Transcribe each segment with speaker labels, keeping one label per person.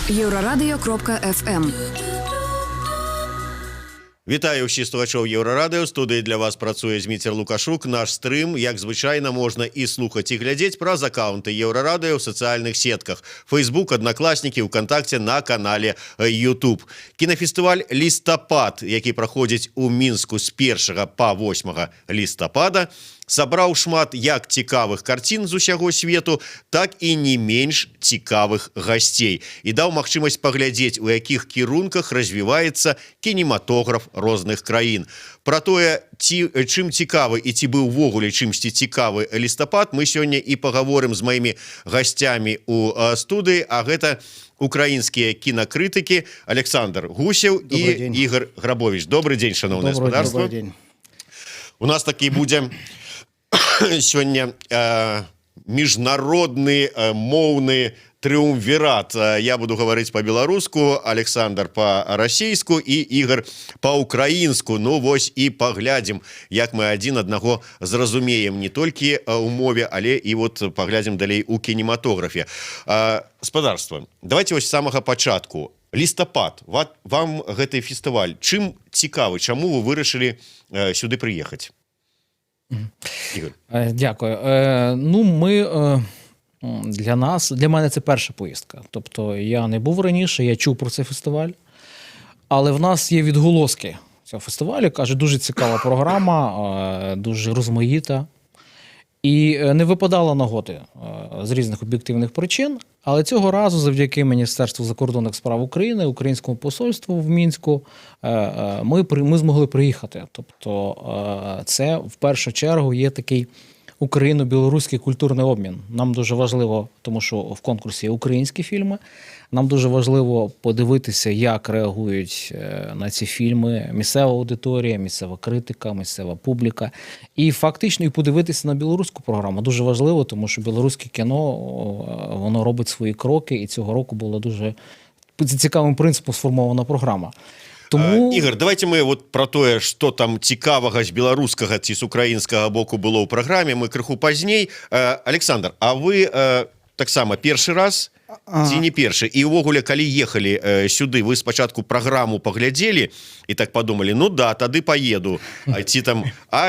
Speaker 1: Euroradio.fm.
Speaker 2: Вітаю ўсіх слухачоў Еўрарадыё. Студыі для вас працуе Зміцер Лукашук. Наш стрым, як звычайна, можна і слухаць, і глядзець праз акаунты Еўрарадыё ў сацыяльных сетках. Facebook, Аднакласнікі, ВКонтакце, на канале YouTube. Кінафестываль «Лістапад», які праходзіць у Мінску з 1 па 8 лістапада, сабраў шмат як цікавых карцін з усяго свету, так і не менш цікавых гасцей. І даў магчымасць паглядзець, у якіх кірунках развіваецца кінематограф розных краін. Пра тое, чым цікавы і ці быў увогуле чымсьці цікавы лістапад, мы сёння і пагаворым з маімі гасцямі у студыі, а гэта украінскія кінакрытыкі Александр Гусев і Ігор Грабович. Добрый дзень, шановнае гаспадарства. У нас такі будзе сёння міжнародны моўны трыумвірат. Я буду гаварыць па-беларуску, Александр па-расейску і Ігор па-украінску. Ну вось і паглядзім, як мы адзін аднаго зразумеем не толькі ў мове, але і вот паглядзім далей у кінематографе. Спадарства, давайте вось з самага пачатку. Лістапад, вам гэты фестываль чым цікавы, чаму вы вырашылі сюды прыехаць?
Speaker 3: Дякую. Ну, для мене це перша поїздка. Тобто я не був раніше, я чув про цей фестиваль, але в нас є відголоски цього фестивалю. Каже, дуже цікава програма, дуже розмаїта. І не випадало нагоди з різних об'єктивних причин, але цього разу завдяки Міністерству закордонних справ України, Українському посольству в Мінську, ми змогли приїхати. Тобто це в першу чергу є такий україно-білоруський культурний обмін. Нам дуже важливо, тому що в конкурсі є українські фільми, нам дуже важливо подивитися, як реагують на ці фільми місцева аудиторія, місцева критика, місцева публіка. І фактично і подивитися на білоруську програму. Дуже важливо, тому що білоруське кіно, воно робить свої кроки, і цього року була дуже цікавим принципом сформована програма. Тому...
Speaker 2: Ігор, давайте ми от про те, що там цікавого з білоруського ці з українського боку було у програмі, ми криху пазней. Александр, а ви так само перший раз ці не першы? І ўвогуле, калі ехалі сюды, вы спачатку праграму паглядзелі і так подумалі, ну да, тады поеду. Ці там,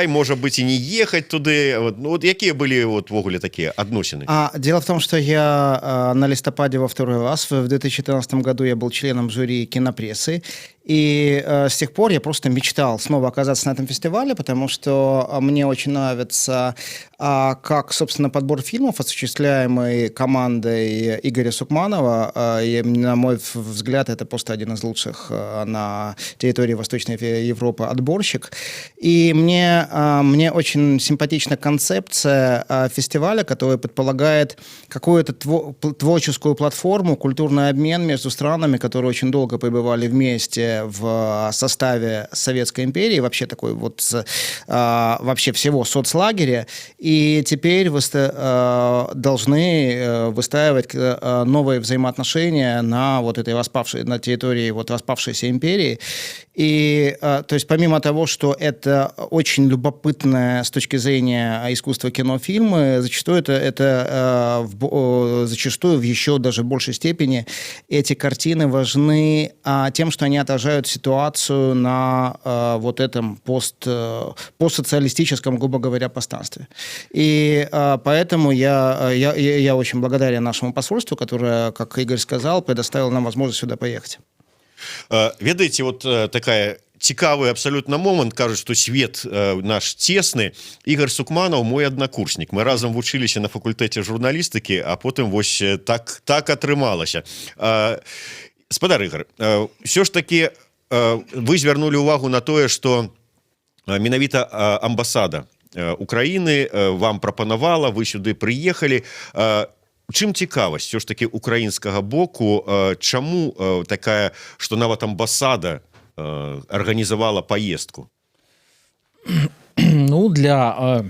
Speaker 2: можа быць і не ехаць туды. Вот якія былі ўвогуле такія адносіны?
Speaker 4: Дело в том, что я на листопаде во второй раз, в 2014 году я был членом жюри кинопрессы, и с тех пор я просто мечтал снова оказаться на этом фестивале, потому что мне очень нравится, как, собственно, подбор фильмов, осуществляемый командой Игоря Сукманова. И, на мой взгляд, это просто один из лучших на территории Восточной Европы отборщик. И мне очень симпатична концепция фестиваля, который предполагает какую-то творческую платформу, культурный обмен между странами, которые очень долго пребывали вместе в составе Советской империи, вообще такой вот вообще всего соцлагеря, и теперь должны выстраивать новые взаимоотношения на вот этой на территории вот распавшейся империи. И то есть помимо того, что это очень любопытное с точки зрения искусства кино фильмы, зачастую в еще даже большей степени эти картины важны тем, что они отражают ситуацию на вот этом постсоциалистическом, грубо говоря, пространстве. И поэтому я очень благодарен нашему посольству, которое, как Игорь сказал, предоставило нам возможность сюда поехать.
Speaker 2: Ведаеце, вот такая цікавы абсолютно момант, кажуць, што свет наш цесны. Ігор Сукманаў мой аднакурснік. Мы разам вучыліся на факультэце журналістыкі, а потым вось так атрымалася. Спадар Ігор, все ж таки вы звярнулі ўвагу на тое, што менавіта амбасада Украіны вам прапанавала, вы сюды прыехалі. Чым цікавасць все ж таки украінскага боку, чаму такая, што нават амбасада арганізавала поездку?
Speaker 3: Ну, для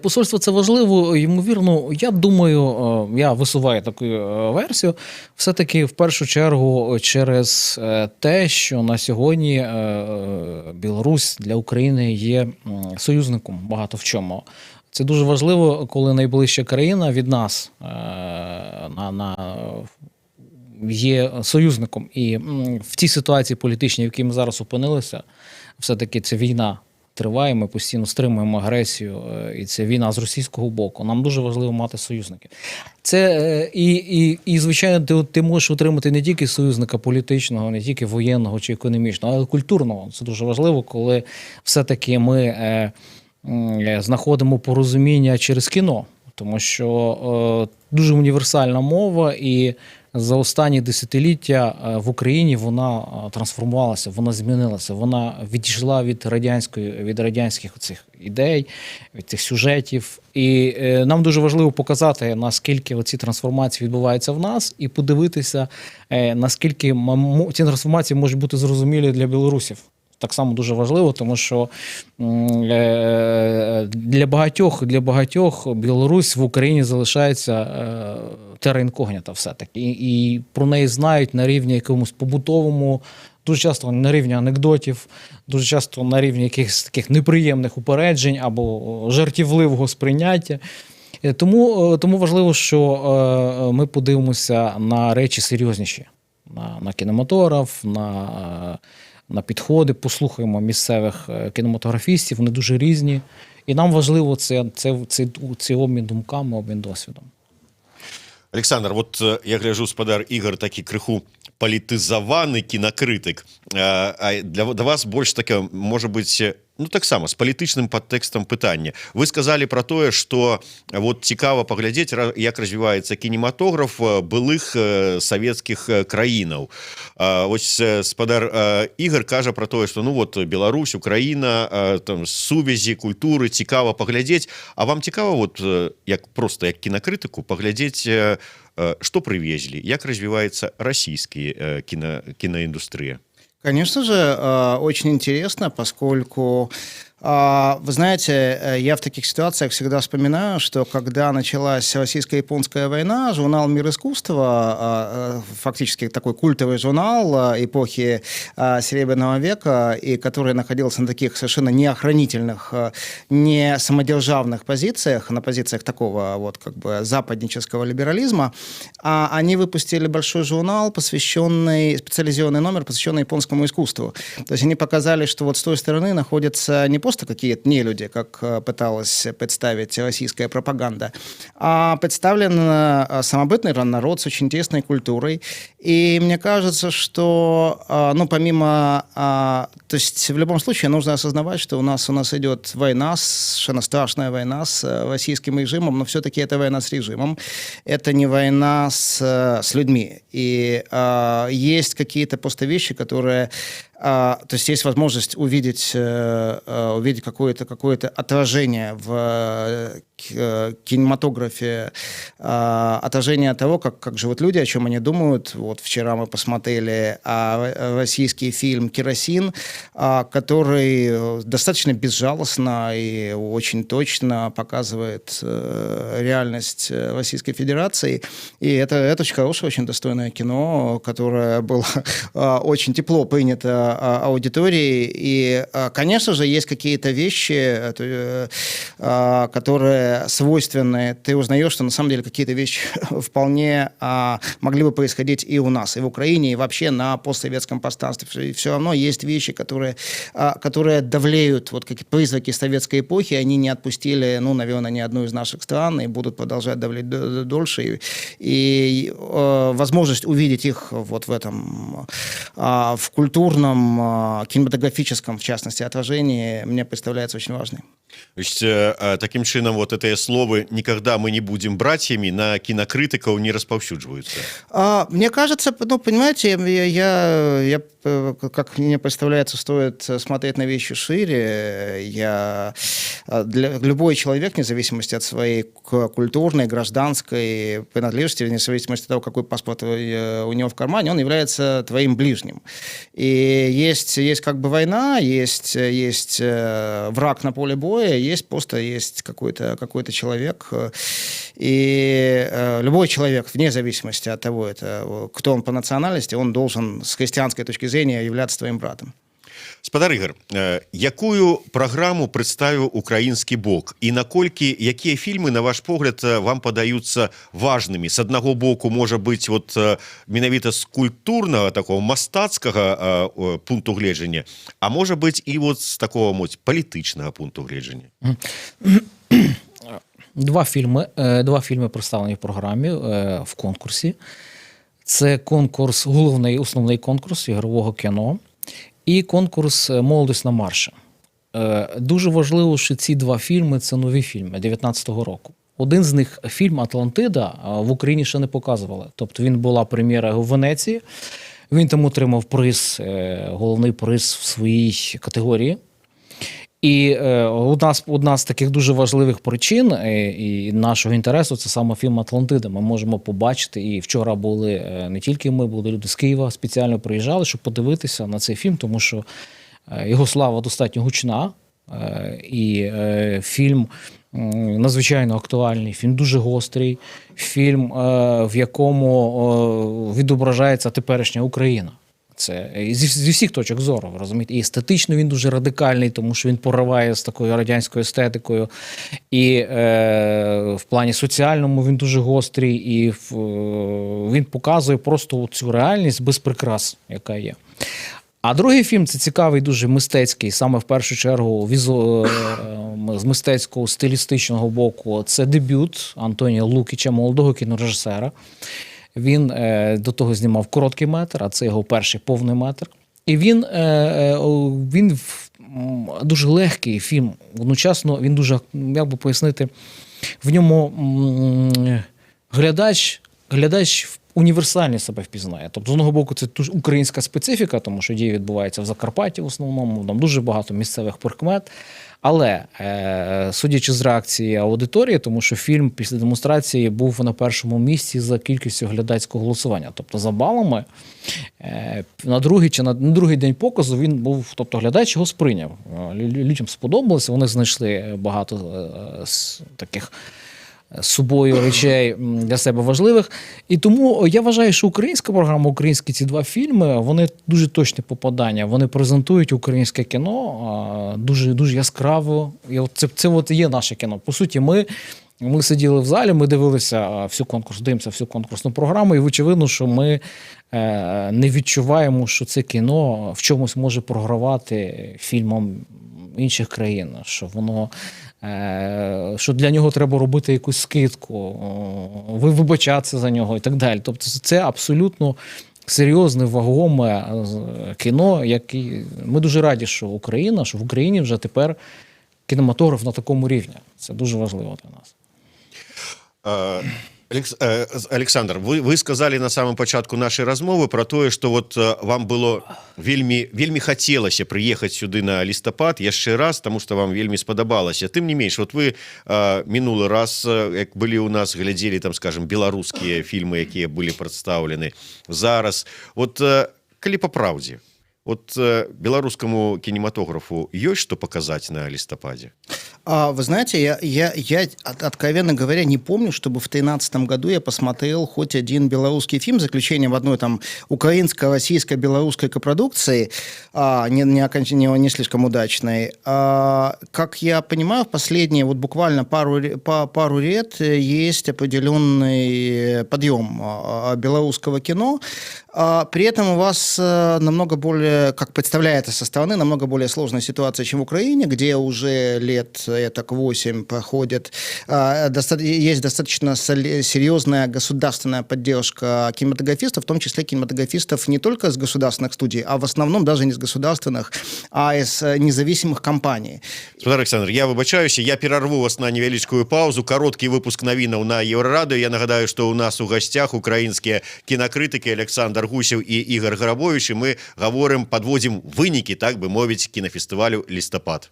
Speaker 3: посольства це важливо, ймовірно, я думаю, я висуваю таку версію, все-таки в першу чергу через те, що на сьогодні Білорусь для України є союзником багато в чому. Це дуже важливо, коли найближча країна від нас є союзником. І в тій ситуації політичній, в якій ми зараз опинилися, все-таки ця війна триває, ми постійно стримуємо агресію, і це війна з російського боку. Нам дуже важливо мати союзників. Це і звичайно, ти можеш отримати не тільки союзника політичного, не тільки воєнного чи економічного, але й культурного. Це дуже важливо, коли все-таки ми знаходимо порозуміння через кіно. Тому що дуже універсальна мова, і за останні десятиліття в Україні вона трансформувалася, вона змінилася, вона відійшла від радянських оцих ідей, від цих сюжетів. І нам дуже важливо показати, наскільки ці трансформації відбуваються в нас, і подивитися, наскільки ці трансформації можуть бути зрозумілі для білорусів. Так само дуже важливо, тому що для багатьох Білорусь в Україні залишається терра інкогніта все-таки. І про неї знають на рівні якомусь побутовому, дуже часто на рівні анекдотів, дуже часто на рівні якихось таких неприємних упереджень або жартівливого сприйняття. Тому важливо, що ми подивимося на речі серйозніші, на кінематограф, на підходи, послухаємо місцевих кінематографістів, вони дуже різні. І нам важливо цей обмін думками, обмін досвідом.
Speaker 2: Александр, вот я гляжу, господар Ігор такі криху політизований кінокритик. А для вас больш таке, може бути, ну так само, з палітичним падтэкстам пытання. Вы сказали про тое, што вот цікава паглядзець, як развіваецца кінематограф былых савецкіх краінаў. Вось спадар Ігор кажа про тое, што ну вот Беларусь, Украіна, там сувязі, культуры, цікава паглядзець. А вам цікава вот як просто як кінакрытыку паглядзець, што прывезлі, як развіваецца расійская киноиндустрия?
Speaker 4: Конечно же, очень интересно, поскольку, вы знаете, я в таких ситуациях всегда вспоминаю, что когда началась российско-японская война, журнал «Мир искусства», фактически такой культовый журнал эпохи Серебряного века, и который находился на таких совершенно неохранительных, не самодержавных позициях, на позициях такого вот как бы западнического либерализма, они выпустили большой журнал, специализированный номер, посвященный японскому искусству. То есть они показали, что вот с той стороны находятся не просто какие-то нелюди, как пыталась представить российская пропаганда, а представлен самобытный народ с очень интересной культурой. И мне кажется, что, ну, помимо... То есть в любом случае нужно осознавать, что у нас идет война, совершенно страшная война с российским режимом, но все-таки это война с режимом. Это не война с людьми. И есть какие-то просто вещи, которые... То есть есть возможность увидеть какое-то отражение в кинематографе, отражение того, как живут люди, о чем они думают. Вот вчера мы посмотрели российский фильм «Керосин», который достаточно безжалостно и очень точно показывает реальность Российской Федерации. И это очень хорошее, очень достойное кино, которое было очень тепло принято аудиторией. И, конечно же, есть какие-то вещи, которые свойственны. Ты узнаешь, что на самом деле какие-то вещи вполне могли бы происходить и у нас, и в Украине, и вообще на постсоветском пространстве. И все равно есть вещи, которые давлеют, вот как призраки советской эпохи, они не отпустили, ну, наверное, ни одну из наших стран и будут продолжать давлеть дольше. И возможность увидеть их вот в этом, в культурном, кинематографическом, в частности, отражении, мне представляется очень важной.
Speaker 2: То есть, таким чином, вот эти словы «никогда мы не будем братьями» на кинокритиков не распаўсюджваюцца?
Speaker 4: Мне кажется, ну, понимаете, я, как мне представляется, стоит смотреть на вещи шире. Любой человек, вне зависимости от своей культурной, гражданской принадлежности, вне зависимости от того, какой паспорт у него в кармане, он является твоим ближним. И есть как бы война, есть враг на поле боя, есть какой-то человек. И любой человек, вне зависимости от того, кто он по национальности, он должен с христианской точки зрения являться твоим братом.
Speaker 2: Спадар Ігор, якую праграму прадставіў украінскі бок і наколькі якія фільмы, на ваш погляд, вам падаюцца важнымі? С аднаго боку, можа быць, вот менавіта з культурнага, такого мастацкага пункту гледжання, а можа быць і вот з такого палітычнага пункту гледжання?
Speaker 3: Два фільми представлені в програмі в конкурсі. Це конкурс, головний, основний конкурс ігрового кіно і конкурс «Молодість на марші». Дуже важливо, що ці два фільми – це нові фільми 19-го року. Один з них, фільм «Атлантида», в Україні ще не показували. Тобто він була прем'єра у Венеції, він там отримав приз, головний приз в своїй категорії. І одна з таких дуже важливих причин і нашого інтересу – це саме фільм «Атлантида». Ми можемо побачити, і вчора були не тільки ми, були люди з Києва, спеціально приїжджали, щоб подивитися на цей фільм, тому що його слава достатньо гучна, і фільм надзвичайно актуальний, фільм дуже гострий, фільм, в якому відображається теперішня Україна. Це зі всіх точок зору, розумієте. І естетично він дуже радикальний, тому що він пориває з такою радянською естетикою. І в плані соціальному він дуже гострий. І він показує просто цю реальність без прикрас, яка є. А другий фільм – це цікавий, дуже мистецький, саме в першу чергу з мистецького, стилістичного боку. Це дебют Антонія Лукіча, молодого кінорежисера. Він до того знімав короткий метр, а це його перший повний метр. І він дуже легкий фільм. Одночасно він дуже, як би пояснити, в ньому глядач універсально себе впізнає. Тобто, з одного боку, це дуже українська специфіка, тому що дії відбуваються в Закарпатті в основному, там дуже багато місцевих прикмет. Але, судячи з реакції аудиторії, тому що фільм після демонстрації був на першому місці за кількістю глядацького голосування. Тобто, за балами, на другий день показу він був, тобто глядач його сприйняв. Людям сподобалося, вони знайшли багато таких з собою речей для себе важливих. І тому я вважаю, що українська програма, українські ці два фільми, вони дуже точне попадання. Вони презентують українське кіно дуже, дуже яскраво. І це от є наше кіно. По суті, ми сиділи в залі, ми дивилися дивимося всю конкурсну програму, і очевидно, що ми не відчуваємо, що це кіно в чомусь може програвати фільмам інших країн, що для нього треба робити якусь скидку, вибачатися за нього і так далі. Тобто це абсолютно серйозне, вагоме кіно, ми дуже раді, що в Україні вже тепер кінематограф на такому рівні. Це дуже важливо для нас.
Speaker 2: Александр, вы сказали на самом початку нашей размовы про тое, что вот вам было вельмі хацелася прыехаць сюды на лістапад яшчэ раз, тому что вам вельмі спадабалася. Тым не менш, вот вы мінулы раз, як былі у нас, глядзелі там, скажем, беларускія фільмы, якія былі прадстаўлены. Зараз, вот калі па праўдзе, вот белорусскому кинематографу есть что показать на листопаде?
Speaker 4: Вы знаете, я, откровенно говоря, не помню, чтобы в 2013 году я посмотрел хоть один белорусский фильм, за исключением одной там украинско-российско-белорусской копродукции, не слишком удачной. Как я понимаю, в последние вот буквально пару лет есть определенный подъем белорусского кино. При этом у вас намного более, как представляется со стороны, намного более сложная ситуация, чем в Украине, где уже лет 8 проходит. Есть достаточно серьезная государственная поддержка кинематографистов, в том числе кинематографистов не только из государственных студий, а в основном даже не из государственных, а из независимых компаний.
Speaker 2: Спадар Александр, я выбачаюся, я перарву вас на невялічкую паузу. Кароткі выпуск навінаў на Еўрарадыё. Я нагадаю, што ў нас у гасцях украінскія кінакрытыкі Александр Гусев і Ігор Грабович, і мы гаворым, падводзім вынікі, так бы мовіць, кінафестывалю «Лістапад».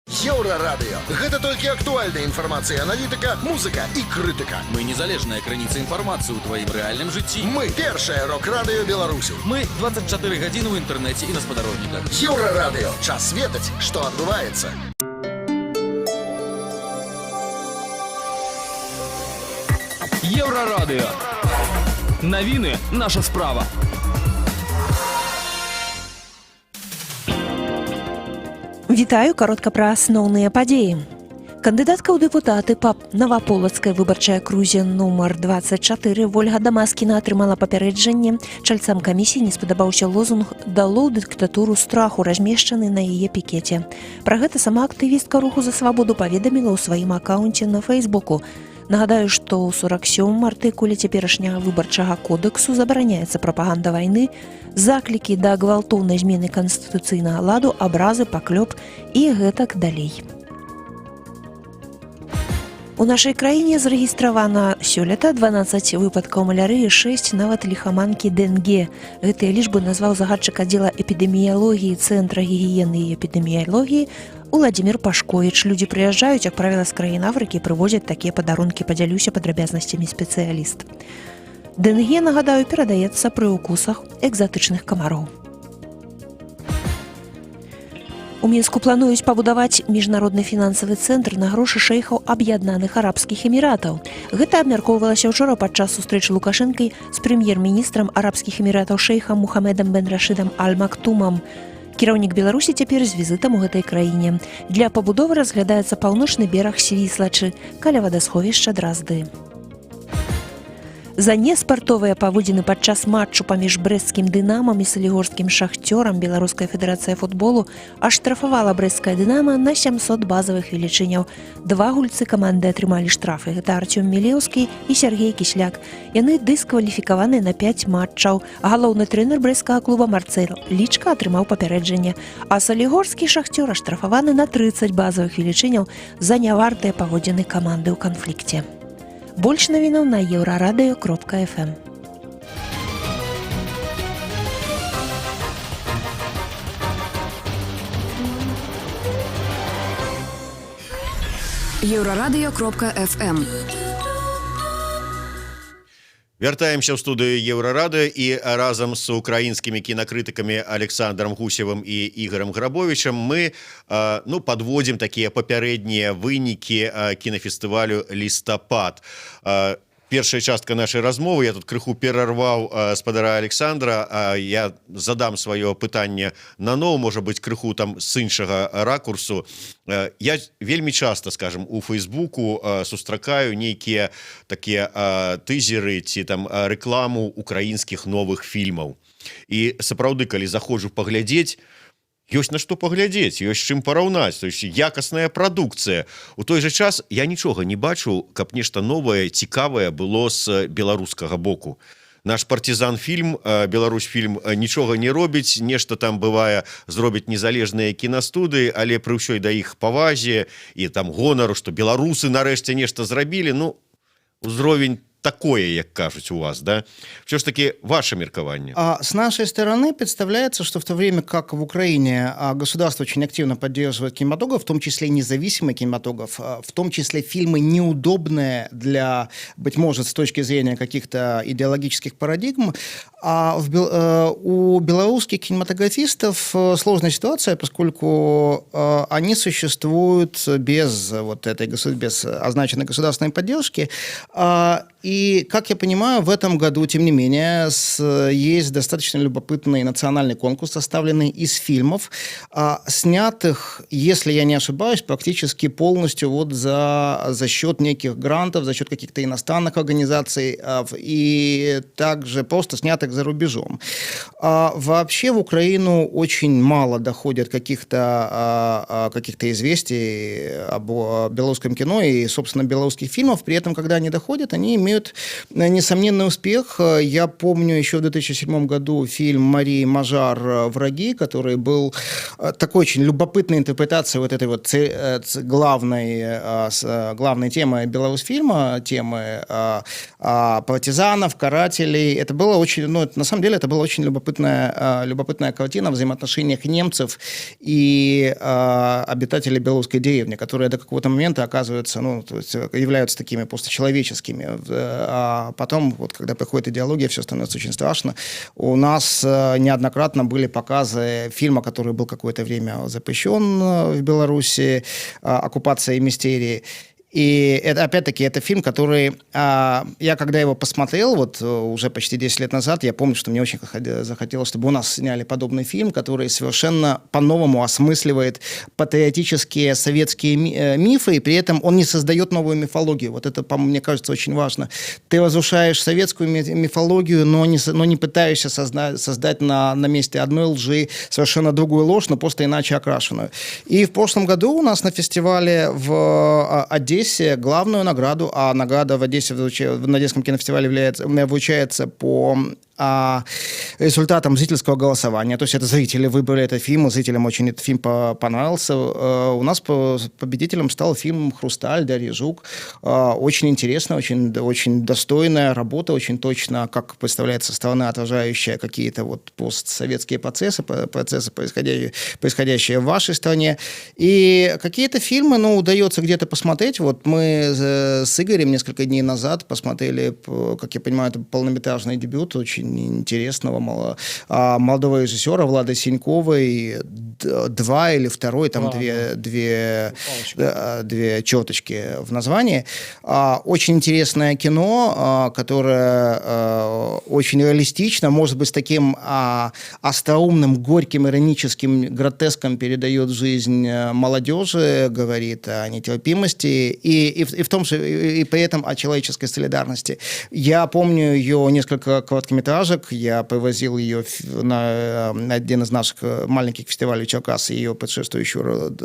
Speaker 1: Еўрарадыё. Гэта толькі актуальная інфармацыя, аналітыка, музыка і крытыка.
Speaker 5: Мы незалежная крыніца інфармацыі ў тваім рэальным жыцці.
Speaker 1: Мы першае рок-радыё Беларусі.
Speaker 5: Мы 24 гадзіны ў інтэрнэце і на спадарожніках.
Speaker 1: Еўрарадыё. Час ведаць, што адбываецца.
Speaker 6: Еўрарадыё. Навіны наша справа. Вітаю, каротка пра асноўныя падзеі. Кандыдатка ў дэпутаты па Наваполацкай выбарчай акрузе нумар 24 Вольга Дамаскіна атрымала папярэджанне. Чальцам камісіі не спадабаўся лозунг «Дало дыктатуру страху», размешчаны на яе пікеце. Пра гэта сама актывістка руху за свабоду паведаміла ў сваім акаунце на Фейсбуку. Нагадаю, што ў 47-м артыкуле цяперашняга выбарчага кодэксу забараняецца прапаганда вайны, заклікі да гвалтоўнай змены канстытуцыйнага ладу, абразы, паклёп і гэтак далей. У нашай краіне зарэгістравана сёлета 12 выпадкаў малярыі, 6 нават ліхаманкі Денге. Гэтыя лічбы назваў загадчык аддзела эпідэміялогіі Цэнтра гігіены і эпідэміялогіі Уладзімір Пашковіч. Людзі прыязджаюць, як правіла, з краін Афрыкі, прывозяць такія падарункі, падзялюся падрабязнасцямі спецыяліст. Денге, нагадаю, перадаецца пры укусах экзатычных камароў. У Мінску плануюць пабудаваць міжнародны фінансавы цэнтр на грошы шэйхаў Аб'яднаных Арабскіх Эміратаў. Гэта абмяркоўвалася ўчора падчас сустрэчы Лукашэнкай з прэм'ер-міністрам Арабскіх Эміратаў шэйхам Мухаммедам бен Рашидам Аль-Мактумам. Кіраўнік Беларусі цяпер з візітам у гэтай краіне. Для пабудовы разглядаецца паўночны бераг Свіслачы, каля вадасховішча Дразды. За неспартовыя паводзіны падчас матчу паміж брэсцкім «Дынамам» і салігорскім «Шахцёрам» Беларуская федэрацыя футболу аштрафавала брэсцкае «Дынама» на 700 базавых велічыняў. Два гульцы каманды атрымалі штрафы. Гэта Артём Мілеўскі і Сергей Кісляк. Яны дыскваліфікаваны на 5 матчаў. А галоўны трэнер брэсцкага клуба Марцэль Лічка атрымаў папярэджанне. А салігорскі «Шахцёр» аштрафаваны на 30 базавых велічыняў за нявартыя паводзіны каманды ў канфлікце. Больш навінаў на еўрарадыё.фм.
Speaker 7: Еўрарадыё.фм.
Speaker 2: Вяртаемся ў студыю Еўрарадыё і разам з украінскімі кінакрытыкамі Александром Гусевым і Ігорем Грабовичам мы падводзім такія папярэднія вынікі кінафестывалю «Лістапад». Першая частка нашай размовы, я тут крыху перарваў спадара Александра, я задам сваё пытанне наноў, можа быць, крыху там з іншага ракурсу. Я вельмі часта, скажем, у Фейсбуку сустракаю нейкія такія тызеры ці там рэкламу украінскіх новых фільмаў. І сапраўды, калі заходжу паглядзець, ёсць на што паглядзець, ёсць чым параўнаць, то есть якасная прадукцыя. У той жа час я нічога не бачу, каб нешта новае, цікавае было з беларускага боку. Наш партизан-фільм, Беларусь-фільм нічога не робіць, нешта там бывае, зробіць незалежныя кінастудыі, але пры ўсёй да іх павазе і там гонару, што беларусы нарэшце нешта зрабілі, узровень такое, як кажуть у вас, да? Все-таки ваше меркование.
Speaker 4: С нашей стороны представляется, что в то время как в Украине государство очень активно поддерживает кинематограф, в том числе независимый кинематограф, в том числе фильмы неудобные для, быть может, с точки зрения каких-то идеологических парадигм, у белорусских кинематографистов сложная ситуация, поскольку они существуют без без означенной государственной поддержки. И, как я понимаю, в этом году, тем не менее, есть достаточно любопытный национальный конкурс, составленный из фильмов, снятых, если я не ошибаюсь, практически полностью за счет неких грантов, за счет каких-то иностранных организаций и также просто снятых за рубежом. Вообще в Украину очень мало доходят каких-то известий об белорусском кино и, собственно, белорусских фильмов. При этом, когда они доходят, они имеют несомненный успех. Я помню еще в 2007 году фильм Марии Мажар «Враги», который был такой очень любопытной интерпретацией вот этой вот главной темы Беларусьфильма, темы партизанов, карателей. Это было очень, на самом деле, это была очень любопытная картина в взаимоотношениях немцев и обитателей белорусской деревни, которые до какого-то момента оказываются, являются такими просто человеческими. А потом, когда приходит идеология, все становится очень страшно. У нас неоднократно были показы фильма, который был какое-то время запрещен в Беларуси, «Оккупация и мистерии». И это, опять-таки, это фильм, который... я когда его посмотрел, вот уже почти 10 лет назад, я помню, что мне очень захотелось, чтобы у нас сняли подобный фильм, который совершенно по-новому осмысливает патриотические советские мифы, и при этом он не создает новую мифологию. Вот это, мне кажется, очень важно. Ты разрушаешь советскую мифологию, но не пытаешься создать на месте одной лжи совершенно другую ложь, но просто иначе окрашенную. И в прошлом году у нас на фестивале в Одессе главную награду, а награда в Одессе на Одесском кинофестивале вручается по результатам зрительского голосования. То есть это зрители выбрали этот фильм, зрителям очень этот фильм понравился. У нас победителем стал фильм «Хрусталь» Дарьи Жук. Очень интересная, очень достойная работа, очень точно, как представляется, со стороны отражающая какие-то вот постсоветские процессы, происходящие в вашей стране. И какие-то фильмы, удается где-то посмотреть. Вот мы с Игорем несколько дней назад посмотрели, как я понимаю, это полнометражный дебют, очень интересного молодого режиссера Влада Сеньковой, 2 или 2, там две черточки в названии. Очень интересное кино, которое очень реалистично, может быть, с таким остроумным, горьким, ироническим гротеском передает жизнь молодежи, говорит о нетерпимости и в том же, и при этом о человеческой солидарности. Я помню ее несколько короткометражек, я привозил ее на один из наших маленьких фестивалей Черкас, ее предшествующую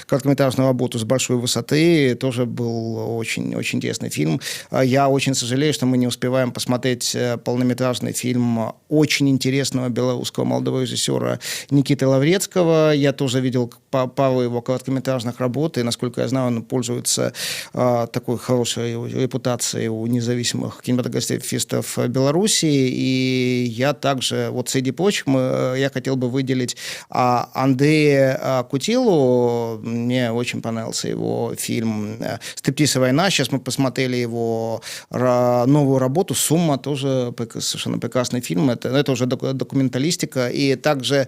Speaker 4: короткометражную работу «С большой высоты». Тоже был очень, очень интересный фильм. Я очень сожалею, что мы не успеваем посмотреть полнометражный фильм очень интересного белорусского молодого режиссера Никиты Лаврецкого. Я тоже видел пару его короткометражных работ, и, насколько я знаю, он пользуется такой хорошей репутацией у независимых кинематографистов Беларуси. И я также, вот среди прочих, я хотел бы выделить Андрея Кутилу. Мне очень понравился его фильм «Стриптиз и война». Сейчас мы посмотрели его новую работу «Сумма», тоже совершенно прекрасный фильм. Это уже документалистика. И также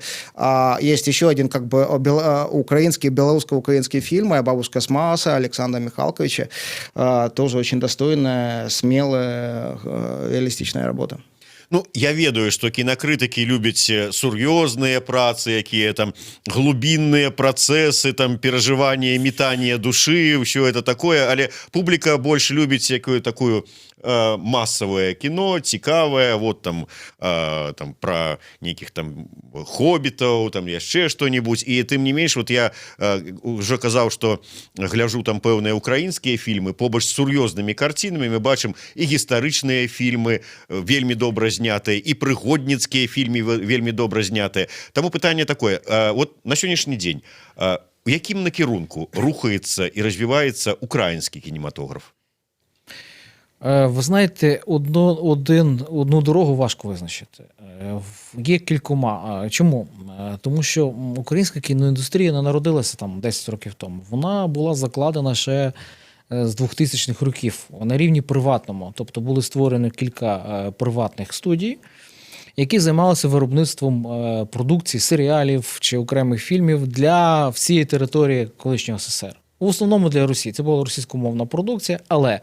Speaker 4: есть еще один как бы украинский, белорусско-украинский фильм «Моя бабушка с Марса» Александра Михалковича. Тоже очень достойная, смелая, реалистичная работа.
Speaker 2: Я ведаю, што кінакрытыкі любяць сур'ёзныя працы, якія там глубінныя працэсы, там перажыванне, метанне душы, ўсё это такое, але публіка больш любіць якую такую массовое кино, цікавае, вот там про нейкіх там хоббітаў, там яшчэ што-нибудь, і тым не менш, вот я уже казаў, што гляжу там пэўныя украінскія фільмы, побач з сур'ёзнымі карцінамі мы бачым і гістарычныя фільмы вельмі добра знятыя, і прыгодніцкія фільмы вельмі добра знятыя. Таму пытанне такое, вот на сённяшні дзень у якім накірунку рухаецца і развіваецца украінскі кінематограф?
Speaker 3: Ви знаєте, одну дорогу важко визначити. Є кількома. Чому? Тому що українська кіноіндустрія не народилася там 10 років тому. Вона була закладена ще з 2000-х років на рівні приватному. Тобто були створені кілька приватних студій, які займалися виробництвом продукції, серіалів чи окремих фільмів для всієї території колишнього СССР. В основному для Росії. Це була російськомовна продукція, але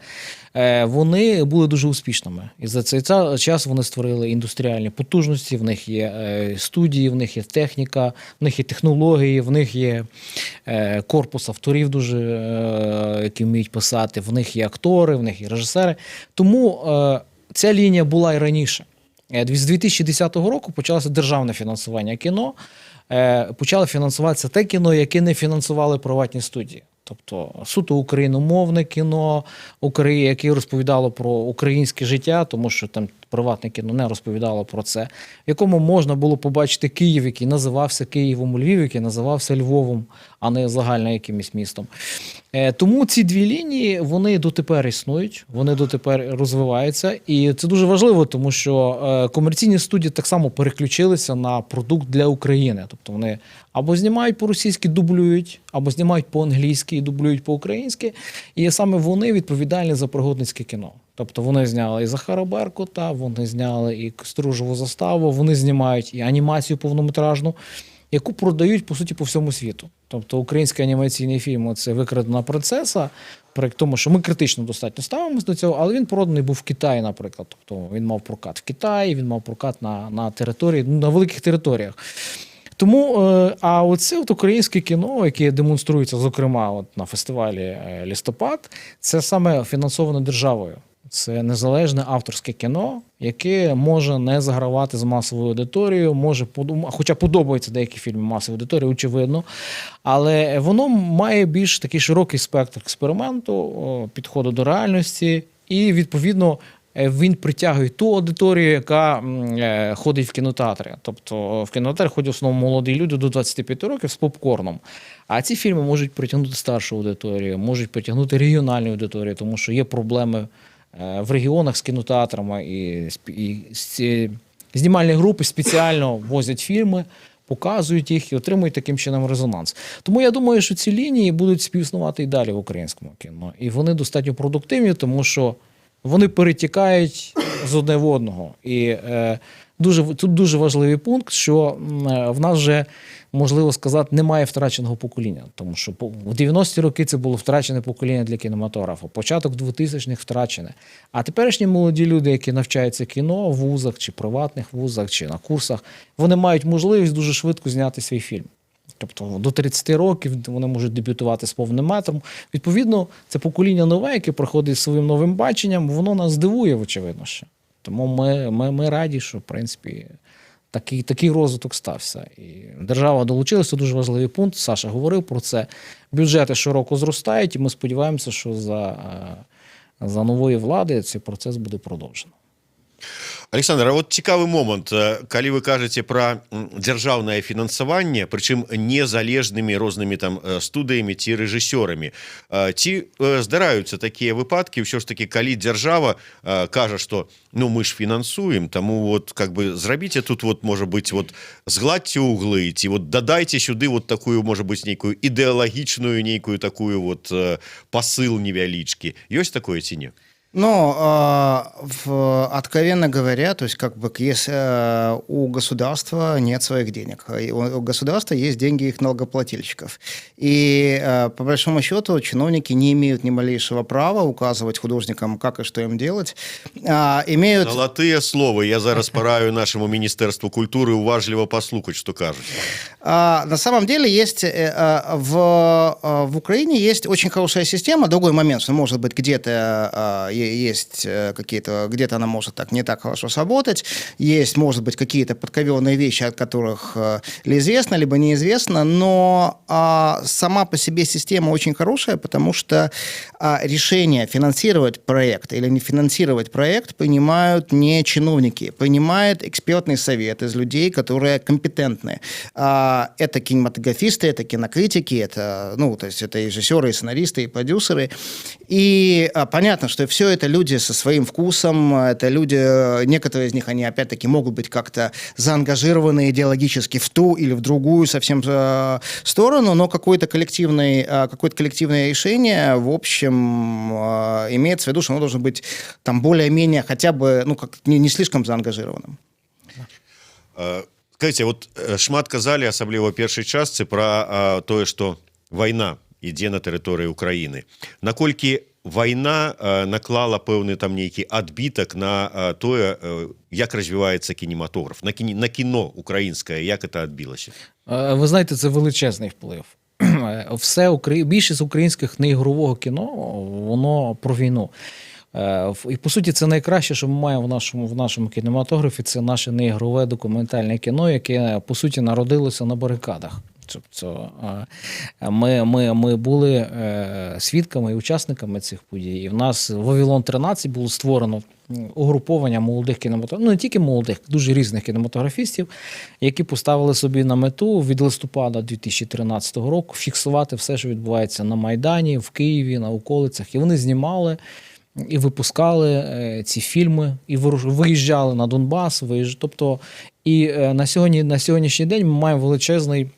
Speaker 3: вони були дуже успішними. І за цей час вони створили індустріальні потужності, в них є студії, в них є техніка, в них є технології, в них є корпус авторів дуже, які вміють писати, в них є актори, в них є режисери. Тому ця лінія була і раніше. З 2010 року почалося державне фінансування кіно, почало фінансуватися те кіно, яке не фінансували приватні студії. Тобто суто україномовне кіно, яке розповідало про українське життя, тому що там приватне кіно не розповідало про це, в якому можна було побачити Київ, який називався Києвом, Львів, який називався Львовом, а не загально якимось містом. Тому ці дві лінії, вони дотепер існують, вони дотепер розвиваються, і це дуже важливо, тому що комерційні студії так само переключилися на продукт для України. Тобто вони або знімають по-російськи, дублюють, або знімають по-англійськи і дублюють по-українськи, і саме вони відповідальні за пригодницьке кіно. Тобто вони зняли і Захара Беркута, вони зняли і Стружеву заставу, вони знімають і анімацію повнометражну. яку продають, по суті, по всьому світу. Тобто український анімаційний фільм – це «Викрадена принцеса», при тому, що ми критично достатньо ставимося до цього, але він проданий був в Китаї, наприклад. Тобто він мав прокат в Китаї, він мав прокат на території, на великих територіях. Тому, а оце от українське кіно, яке демонструється, зокрема, от на фестивалі «Листопад», це саме фінансоване державою. Це незалежне авторське кіно, яке може не загравати з масовою аудиторією, хоча подобаються деякі фільми масової аудиторії, очевидно, але воно має більш такий широкий спектр експерименту, підходу до реальності, і, відповідно, він притягує ту аудиторію, яка ходить в кінотеатри. Тобто в кінотеатр ходять в основному молоді люди до 25 років з попкорном. А ці фільми можуть притягнути старшу аудиторію, можуть притягнути регіональну аудиторію, тому що є проблеми в регіонах з кінотеатрами, і знімальні групи спеціально возять фільми, показують їх і отримують таким чином резонанс. Тому я думаю, що ці лінії будуть співіснувати і далі в українському кіно. І вони достатньо продуктивні, тому що вони перетікають з одне в одного. І тут дуже важливий пункт, що в нас вже, можливо сказати, немає втраченого покоління. Тому що в 90-ті роки це було втрачене покоління для кінематографу, початок 2000-х втрачене. А теперішні молоді люди, які навчаються кіно в вузах, чи приватних вузах, чи на курсах, вони мають можливість дуже швидко зняти свій фільм. Тобто до 30 років вони можуть дебютувати з повним метром. Відповідно, це покоління нове, яке проходить зі своїм новим баченням, воно нас здивує, очевидно, ще. Тому ми раді, що, в принципі, такий розвиток стався. І держава долучилася, це дуже важливий пункт, Саша говорив про це. Бюджети щороку зростають, і ми сподіваємося, що за нової влади цей процес буде продовжено.
Speaker 2: Александр, а вот цікавий момент, калі вы кажаце про дзяржаўнае фінансаванне, прычым незалежнымі рознымі там студыямі ці рэжысёрамі, ці здараюцца такія выпадкі, ўсё ж таки, калі дзяржава кажа, што ну мы ж фінансуем, таму вот как бы зрабіце тут вот, можа быть, вот згладьце углы, ці вот дадайце сюды вот такую, можа быть, нейкую ідэалагічную, нейкую такую вот посыл невялічкі. Ёсць такое ці не?
Speaker 4: Ну, откровенно говоря, то есть как бы если у государства нет своих денег, у государства есть деньги их налогоплательщиков. И по большому счету чиновники не имеют ни малейшего права указывать художникам, как и что им делать. Имеют...
Speaker 2: Золотые слова. Я зараз пораю нашему Министерству культуры уважливо послухать, что кажут.
Speaker 4: На самом деле есть в Украине есть очень хорошая система. Другой момент, что может быть где-то есть какие-то, где-то она может так не так хорошо сработать, есть, может быть, какие-то подковерные вещи, от которых ли известно, либо неизвестно, но сама по себе система очень хорошая, потому что решение финансировать проект или не финансировать проект принимают не чиновники, принимает экспертный совет из людей, которые компетентны. Это кинематографисты, это кинокритики, это, ну, то есть это и режиссеры, и сценаристы, и продюсеры. И понятно, что все это люди со своим вкусом, это люди, некоторые из них, они опять-таки могут быть как-то заангажированы идеологически в ту или в другую совсем сторону, но какое-то коллективное решение, в общем, имеется в виду, что оно должно быть там более-менее хотя бы, ну, как не слишком заангажированным.
Speaker 2: Скажите, вот шмат казалі, асабліва першай частцы, пра тое, што вайна ідзе на тэрыторыі Украіны. Наколькі вайна наклала пэўны там нейкі адбітак на тое, як развіваецца кінематограф, на кіно українське, як це адбілася?
Speaker 3: Ви знаєте, це величезний вплив. Більшість українських неігрового кіно, воно про війну. І, по суті, це найкраще, що ми маємо в нашому кінематографі, це наше неігрове документальне кіно, яке, по суті, народилося на барикадах. Тобто ми були свідками і учасниками цих подій. І в нас в «Вавилон-13» було створено угруповання молодих кінематографістів, ну не тільки молодих, дуже різних кінематографістів, які поставили собі на мету від листопада 2013 року фіксувати все, що відбувається на Майдані, в Києві, на околицях. І вони знімали і випускали ці фільми, і виїжджали на Донбас. Тобто, і на сьогоднішній день ми маємо величезний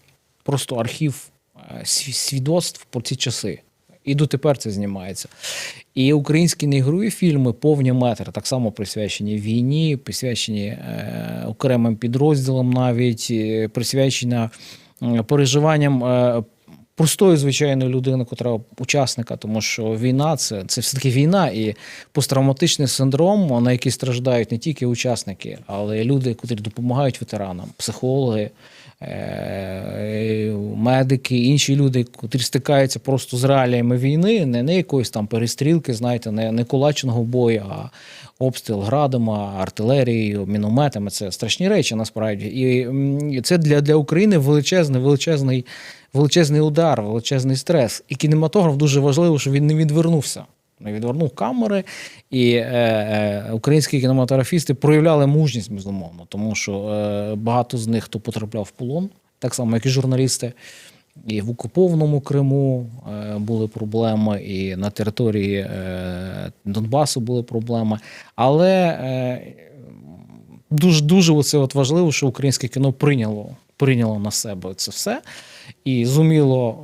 Speaker 3: просто архів свідоцтв про ці часи. І дотепер це знімається. І українські неігрові фільми, повні метри, так само присвячені війні, присвячені окремим підрозділам навіть, присвячені переживанням простої звичайної людини, котра учасника, тому що війна це все-таки війна, і посттравматичний синдром, на який страждають не тільки учасники, але й люди, котрі допомагають ветеранам, психологи, медики, інші люди, котрі стикаються просто з реаліями війни, не якоїсь там перестрілки, знаєте, не кулачного бою, а обстріл градами, артилерією, мінометами. Це страшні речі насправді. І це для України величезний удар, величезний стрес. І кінематограф дуже важливо, щоб він не відвернувся. Не відвернув камери, і українські кінематографісти проявляли мужність, безумовно, тому що багато з них, хто потрапляв в полон, так само, як і журналісти, і в окупованому Криму були проблеми, і на території Донбасу були проблеми. Але дуже оце важливо, що українське кіно прийняло на себе це все і зуміло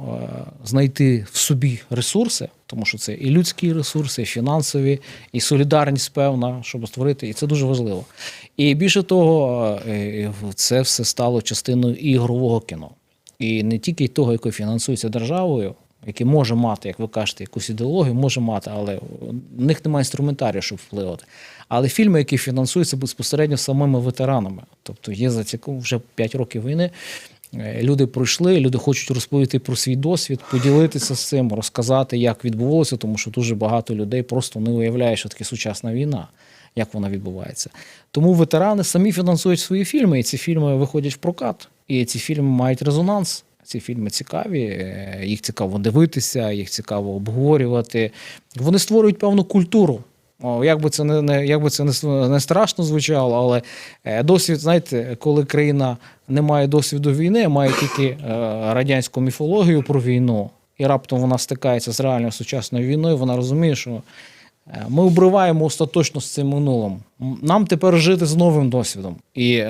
Speaker 3: знайти в собі ресурси, тому що це і людські ресурси, і фінансові, і солідарність певна, щоб створити, і це дуже важливо. І більше того, це все стало частиною і ігрового кіно. І не тільки того, яке фінансується державою, яке може мати, як ви кажете, якусь ідеологію, може мати, але в них немає інструментарію, щоб впливати. Але фільми, які фінансуються безпосередньо самими ветеранами. Тобто є вже 5 років війни, люди пройшли, люди хочуть розповісти про свій досвід, поділитися з цим, розказати, як відбувалося, тому що дуже багато людей просто не уявляє, що таке сучасна війна, як вона відбувається. Тому ветерани самі фінансують свої фільми, і ці фільми виходять в прокат. І ці фільми мають резонанс. Ці фільми цікаві, їх цікаво дивитися, їх цікаво обговорювати. Вони створюють певну культуру. Як би це не страшно звучало, але досвід, знаєте, коли країна не має досвіду війни, а має тільки радянську міфологію про війну, і раптом вона стикається з реальною сучасною війною, вона розуміє, що ми обриваємо остаточно з цим минулим. Нам тепер жити з новим досвідом. І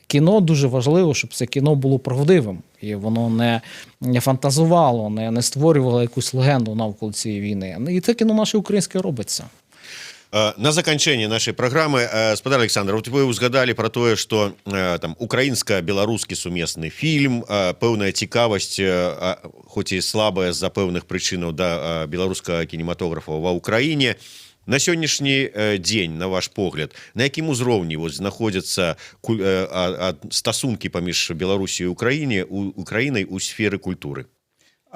Speaker 3: кіно дуже важливо, щоб це кіно було правдивим. І воно не фантазувало, не створювало якусь легенду навколо цієї війни. І це кіно наше українське робиться.
Speaker 2: На заканчэнне нашай праграмы, спадар Александр, вот вы узгадалі про тое, што там украінска-беларускі сумесны фільм, пэўная цікавасць, хоць і слабая з-за пэўных прычынаў да беларускага кінематографа ва ўкраіне. На сённяшні дзень, на ваш погляд, на якім узроўні знаходзяцца стасункі паміж Беларусью і Украінай у сферы культуры?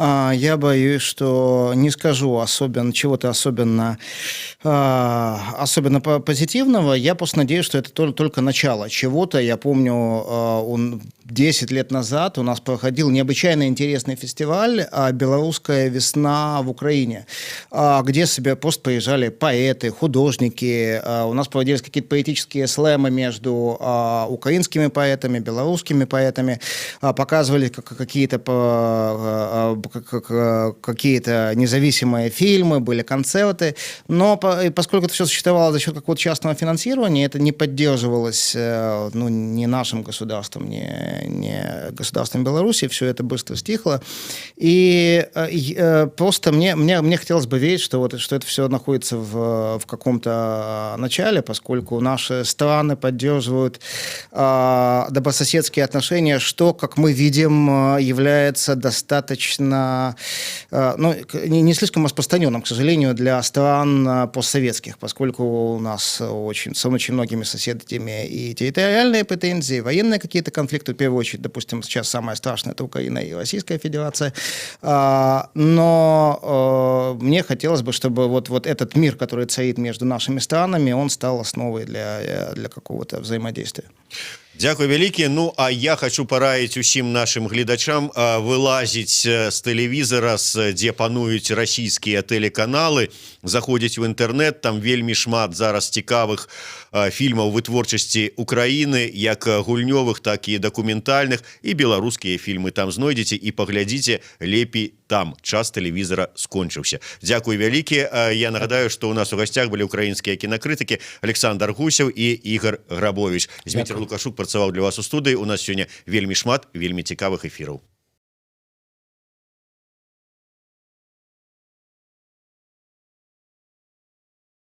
Speaker 4: Я боюсь, что не скажу чего-то особенно позитивного. Я просто надеюсь, что это только начало чего-то. Я помню, 10 лет назад у нас проходил необычайно интересный фестиваль «Белорусская весна в Украине», где себе просто приезжали поэты, художники. У нас проводились какие-то поэтические слэмы между украинскими поэтами, белорусскими поэтами. Показывали какие-то независимые фильмы, были концерты. Но поскольку это все существовало за счет какого-то частного финансирования, это не поддерживалось ни нашим государством, ни государством Беларуси, все это быстро стихло. И просто мне хотелось бы верить, что это все находится в каком-то начале, поскольку наши страны поддерживают добрососедские отношения, что, как мы видим, является достаточно не слишком распространенным, к сожалению, для стран постсоветских, поскольку у нас с очень многими соседями и территориальные претензии, и военные какие-то конфликты, в первую очередь, допустим, сейчас самое страшное – это Украина и Российская Федерация. Но мне хотелось бы, чтобы вот этот мир, который царит между нашими странами, он стал основой для какого-то взаимодействия.
Speaker 2: Дякую вялікі. Ну, а я хочу параіць усім нашим гледачам вылазіць з тэлевізара, дзе пануюць расійскія тэлеканалы, заходзіць в інтэрнэт, там вельмі шмат зараз цікавых фільмаў вытворчасці Украіны, як гульнёвых, так і дакументальных, і беларускія фільмы там знойдзеце і паглядзіце лепей там. Час тэлевізара скончыўся. Дзякуй вялікі. Я нагадаю, што ў нас у гасцях былі украінскія кінакрытыкі Александр Гусев і Ігор Грабович. Зміцер Лукашук працаваў для вас у студыі. У нас сёння вельмі шмат вельмі цікавых эфіраў.